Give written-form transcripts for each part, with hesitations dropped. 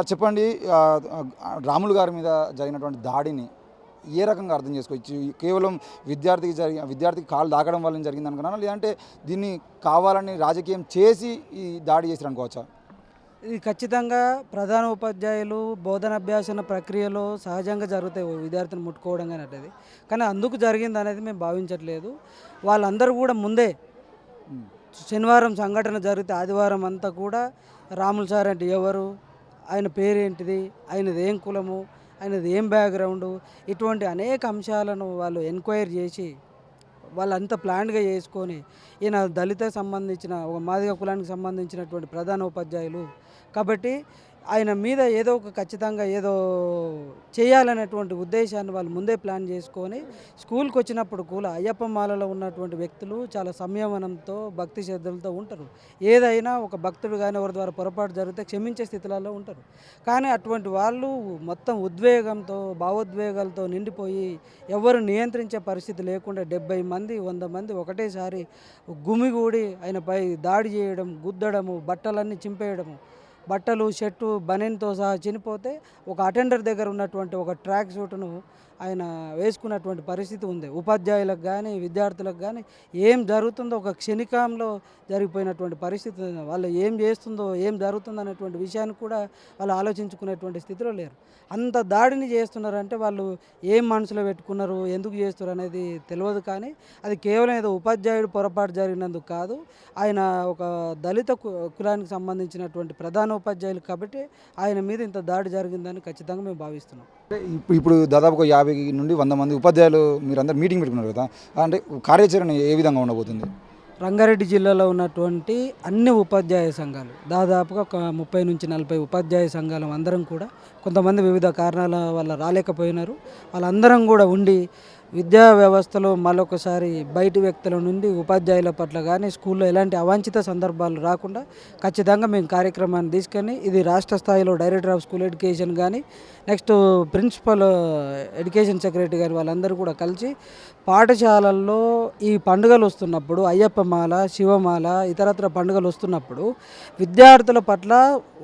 Sir చెప్పండి, రాములు గారి మీద జరిగినటువంటి దాడిని ఏ రకంగా అర్థం చేసుకోవచ్చు? కేవలం విద్యార్థికి కాలు తాకడం వల్ల జరిగింది అనుకున్నాను, లేదంటే దీన్ని కావాలని రాజకీయం చేసి ఈ దాడి చేసి అనుకోవచ్చా? ఇది ఖచ్చితంగా ప్రధాన ఉపాధ్యాయులు బోధనాభ్యాసన ప్రక్రియలో సహజంగా జరుగుతాయి విద్యార్థిని ముట్టుకోవడం కానీ అట్టది. కానీ అందుకు జరిగింది అనేది మేము భావించట్లేదు. వాళ్ళందరూ కూడా ముందే శనివారం సంఘటన జరిగితే ఆదివారం అంతా కూడా రాములు సార్ అంటే ఎవరు, ఆయన పేరేంటిది, ఆయనది ఏం కులము, ఆయనది ఏం బ్యాక్గ్రౌండు, ఇటువంటి అనేక అంశాలను వాళ్ళు ఎంక్వైరీ చేసి వాళ్ళంతా ప్లాన్గా చేసుకొని ఈయన దళిత సంబంధించిన ఒక మాదిగ కులానికి సంబంధించినటువంటి ప్రధాన ఉపాధ్యాయులు కాబట్టి ఆయన మీద ఏదో ఒక ఖచ్చితంగా ఏదో చేయాలనేటువంటి ఉద్దేశాన్ని వాళ్ళు ముందే ప్లాన్ చేసుకొని స్కూల్కి వచ్చినప్పుడు కూడా అయ్యప్ప మాలలో ఉన్నటువంటి వ్యక్తులు చాలా సంయమనంతో భక్తి శ్రద్ధలతో ఉంటారు. ఏదైనా ఒక భక్తుడు కానీ ఎవరి ద్వారా పొరపాటు జరిగితే క్షమించే స్థితిలో ఉంటారు. కానీ అటువంటి వాళ్ళు మొత్తం ఉద్వేగంతో భావోద్వేగాలతో నిండిపోయి ఎవరు నియంత్రించే పరిస్థితి లేకుండా 70 మంది 100 మంది ఒకటేసారి గుమిగూడి ఆయనపై దాడి చేయడం, గుద్దడము, బట్టలన్నీ చింపేయడము, బట్టలు షర్టు బనీన్తో సహా చనిపోతే ఒక అటెండర్ దగ్గర ఉన్నటువంటి ఒక ట్రాక్ సూట్ను ఆయన వేసుకున్నటువంటి పరిస్థితి ఉంది. ఉపాధ్యాయులకు కానీ విద్యార్థులకు కానీ ఏం జరుగుతుందో ఒక క్షణికంలో జరిగిపోయినటువంటి పరిస్థితి. వాళ్ళు ఏం చేస్తుందో ఏం జరుగుతుందో అనేటువంటి విషయాన్ని కూడా వాళ్ళు ఆలోచించుకునేటువంటి స్థితిలో లేరు. అంత దాడిని చేస్తున్నారంటే వాళ్ళు ఏం మనసులో పెట్టుకున్నారు, ఎందుకు చేస్తున్నారు అనేది తెలియదు. కానీ అది కేవలం ఏదో ఉపాధ్యాయుడు పొరపాటు జరిగినందుకు కాదు, ఆయన ఒక దళిత కులానికి సంబంధించినటువంటి ప్రధాన ఉపాధ్యాయులు కాబట్టి ఆయన మీద ఇంత దాడి జరిగిందని ఖచ్చితంగా మేము భావిస్తున్నాం. ఇప్పుడు దాదాపు 50 నుండి 100 మంది ఉపాధ్యాయులు మీరందరూ మీటింగ్ పెట్టుకున్నారు కదా, అంటే కార్యాచరణ ఏ విధంగా ఉండబోతుంది? రంగారెడ్డి జిల్లాలో ఉన్నటువంటి అన్ని ఉపాధ్యాయ సంఘాలు దాదాపుగా ఒక 30 నుంచి 40 ఉపాధ్యాయ సంఘాలు అందరం కూడా, కొంతమంది వివిధ కారణాల వల్ల రాలేకపోయినారు, వాళ్ళందరం కూడా ఉండి విద్యా వ్యవస్థలో మరొకసారి బయటి వ్యక్తుల నుండి ఉపాధ్యాయుల పట్ల కానీ స్కూల్లో ఎలాంటి అవాంఛిత సందర్భాలు రాకుండా ఖచ్చితంగా మేము కార్యక్రమాన్ని తీసుకొని ఇది రాష్ట్ర స్థాయిలో డైరెక్టర్ ఆఫ్ స్కూల్ ఎడ్యుకేషన్ కానీ నెక్స్ట్ ప్రిన్సిపల్ ఎడ్యుకేషన్ సెక్రటరీ గారు వాళ్ళందరూ కూడా కలిసి పాఠశాలల్లో ఈ పండుగలు వస్తున్నప్పుడు అయ్యప్ప మాల, శివమాల, ఇతరత్ర పండుగలు వస్తున్నప్పుడు విద్యార్థుల పట్ల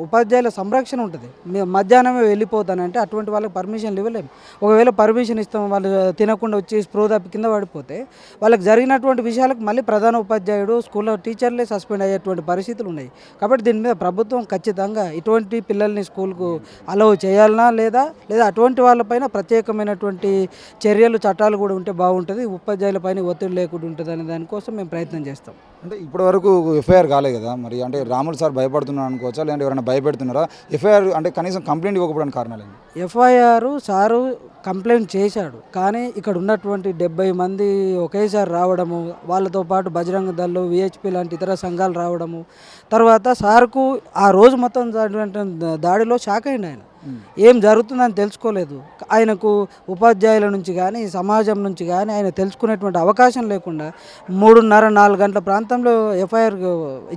ఉపాధ్యాయుల సంరక్షణ ఉంటుంది. మధ్యాహ్నమే వెళ్ళిపోతానంటే అటువంటి వాళ్ళకి పర్మిషన్లు ఇవ్వలేము. ఒకవేళ పర్మిషన్ ఇస్తాం వాళ్ళు తినకుండా వచ్చి స్ప్రో తప్పి కింద పడిపోతే వాళ్ళకి జరిగినటువంటి విషయాలకు మళ్ళీ ప్రధాన ఉపాధ్యాయుడు స్కూల్లో టీచర్లే సస్పెండ్ అయ్యేటువంటి పరిస్థితులు ఉన్నాయి. కాబట్టి దీని మీద ప్రభుత్వం ఖచ్చితంగా ఇటువంటి పిల్లల్ని స్కూల్కు అలౌ చేయాలనా లేదా అటువంటి వాళ్ళపైన ప్రత్యేకమైనటువంటి చర్యలు చట్టాలు కూడా ఉంటే బాగుంటుంది, ఉపాధ్యాయులపైన ఒత్తిడి లేకుండా ఉంటుంది అనే దానికోసం మేము ప్రయత్నం చేస్తాం. అంటే ఇప్పటివరకు ఎఫ్ఐఆర్ కాలేదు కదా, మరి అంటే రాములు సార్ భయపడుతున్నారు అనుకోవచ్చా, లేదంటే ఎవరైనా భయపెడుతున్నారా? ఎఫ్ఐఆర్ అంటే కనీసం కంప్లైంట్ ఇవ్వకపోవడానికి కారణాలు ఏంటి? ఎఫ్ఐఆర్ సారు కంప్లైంట్ చేశాడు, కానీ ఇక్కడ ఉన్నటువంటి 70 మంది ఒకేసారి రావడము, వాళ్ళతో పాటు బజరంగ దళ్, విహెచ్పి లాంటి ఇతర సంఘాలు రావడము, తర్వాత సార్కు ఆ రోజు మొత్తం దాడిలో షాక్ అయింది. ఆయన ఏం జరుగుతుందని తెలుసుకోలేదు. ఆయనకు ఉపాధ్యాయుల నుంచి కానీ సమాజం నుంచి కానీ ఆయన తెలుసుకునేటువంటి అవకాశం లేకుండా 3:30-4 గంటల ప్రాంతంలో ఎఫ్ఐఆర్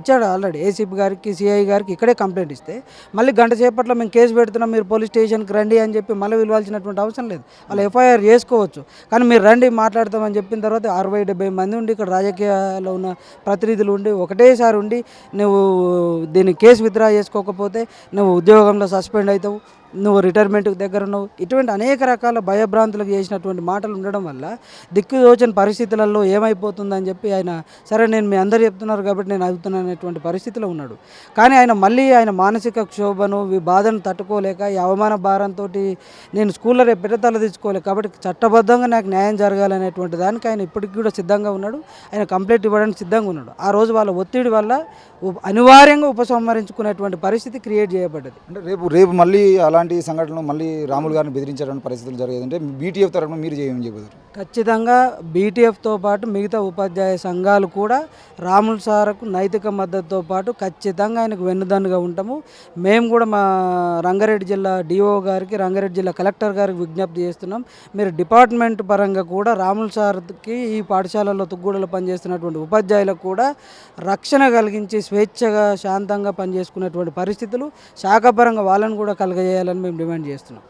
ఇచ్చాడు ఆల్రెడీ. ఏసీపీ గారికి, సిఐ గారికి ఇక్కడే కంప్లైంట్ ఇస్తే మళ్ళీ గంట సేపట్లో మేము కేసు పెడుతున్నాం, మీరు పోలీస్ స్టేషన్కి రండి అని చెప్పి మళ్ళీ పిలవాల్సినటువంటి అవసరం లేదు. వాళ్ళు ఎఫ్ఐఆర్ చేసుకోవచ్చు, కానీ మీరు రండి మాట్లాడతామని చెప్పిన తర్వాత 60-70 మంది ఉండి ఇక్కడ రాజకీయాల్లో ఉన్న ప్రతినిధులు ఉండి ఒకటేసారి ఉండి నువ్వు దీన్ని కేసు విత్డ్రా చేసుకోకపోతే నువ్వు ఉద్యోగంలో సస్పెండ్ అవుతావు, నువ్వు రిటైర్మెంట్కి దగ్గర ఉన్నావు, ఇటువంటి అనేక రకాల భయభ్రాంతులకు చేసినటువంటి మాటలు ఉండడం వల్ల దిక్కుదోచని పరిస్థితులలో ఏమైపోతుందని చెప్పి ఆయన సరే నేను మీ అందరు చెప్తున్నారు కాబట్టి నేను అడుగుతున్నాను అనేటువంటి పరిస్థితిలో ఉన్నాడు. కానీ ఆయన మళ్ళీ ఆయన మానసిక క్షోభను బాధను తట్టుకోలేక ఈ అవమాన భారంతో నేను స్కూల్లో రేపు పెట్టతల తెచ్చుకోలేక కాబట్టి చట్టబద్ధంగా నాకు న్యాయం జరగాలనేటువంటి దానికి ఆయన ఇప్పటికి కూడా సిద్ధంగా ఉన్నాడు. ఆయన కంప్లైంట్ ఇవ్వడానికి సిద్ధంగా ఉన్నాడు. ఆ రోజు వాళ్ళ ఒత్తిడి వల్ల అనివార్యంగా ఉపసంహరించుకునేటువంటి పరిస్థితి క్రియేట్ చేయబడ్డది. అంటే రేపు మళ్ళీ అలాంటి సంఘటనలు మళ్ళీ రాములు గారిని బెదిరించేటువంటి పరిస్థితులు జరిగేదంటే బీటీఎఫ్ తరఫున మీరు చేయమని చెప్పారు? ఖచ్చితంగా బీటీఎఫ్తో పాటు మిగతా ఉపాధ్యాయ సంఘాలు కూడా రాములు సార్కు నైతిక మద్దతుతో పాటు ఖచ్చితంగా ఆయనకు వెన్నుదన్నుగా ఉంటాము. మేము కూడా మా రంగారెడ్డి జిల్లా డిఓ గారికి, రంగారెడ్డి జిల్లా కలెక్టర్ గారికి విజ్ఞప్తి చేస్తున్నాం. మీరు డిపార్ట్మెంట్ పరంగా కూడా రాములు సార్కి ఈ పాఠశాలలో తుగ్గూడలో పనిచేస్తున్నటువంటి ఉపాధ్యాయులకు కూడా రక్షణ కలిగించి స్వేచ్ఛగా శాంతంగా పనిచేసుకునేటువంటి పరిస్థితులు శాఖాపరంగా వాళ్ళని కూడా కలగజేయాలని మేము డిమాండ్ చేస్తున్నాం.